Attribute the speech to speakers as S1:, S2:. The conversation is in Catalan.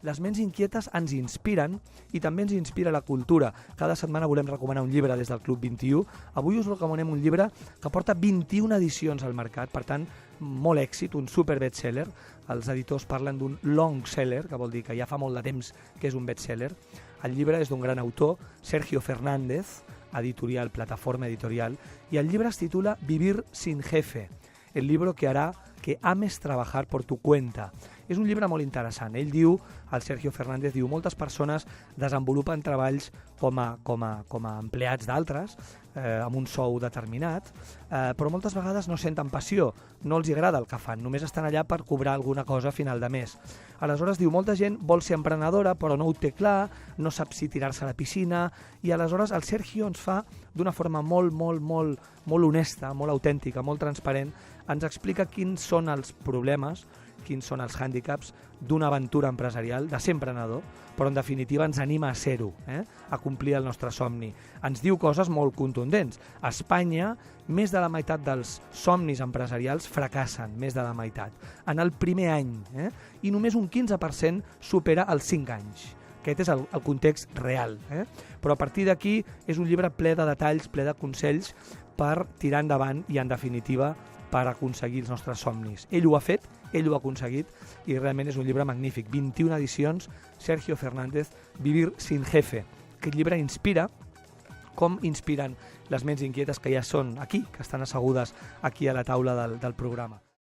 S1: Les ments inquietes ens inspiren i també ens inspira la cultura. Cada setmana volem recomanar un llibre des del Club 21. Avui us recomanem un llibre que porta 21 edicions al mercat, per tant, molt èxit, un super bestseller. Els editors parlen d'un long seller, que vol dir que ja fa molt de temps que és un bestseller. El llibre és d'un gran autor, Sergio Fernández, editorial, plataforma editorial, i el llibre es titula Vivir sin jefe, el libro que hará que ames trabajar por tu cuenta. És un llibre molt interessant. Ell diu, el Sergio Fernández diu, moltes persones desenvolupen treballs com a empleats d'altres, amb un sou determinat, però moltes vegades no senten passió, no els agrada el que fan, només estan allà per cobrar alguna cosa a final de mes. Aleshores, diu, molta gent vol ser emprenedora, però no ho té clar, no sap si tirar-se a la piscina, i aleshores el Sergio ens fa, d'una forma molt honesta, molt autèntica, molt transparent, ens explica quins són els problemes, quins són els hàndicaps d'una aventura empresarial, de ser emprenedor, però en definitiva ens anima a ser-ho, a complir el nostre somni. Ens diu coses molt contundents. A Espanya, més de la meitat dels somnis empresarials fracassen, més de la meitat, en el primer any, i només un 15% supera els 5 anys. Aquest és el context real. Però a partir d'aquí és un llibre ple de detalls, ple de consells per tirar endavant i, en definitiva, per aconseguir els nostres somnis. Ell ho ha fet, ell ho ha aconseguit i realment és un llibre magnífic. 21 edicions, Sergio Fernández, Vivir sin jefe. Aquest llibre inspira com inspiren les ments inquietes que ja són aquí, que estan assegudes aquí a la taula del programa.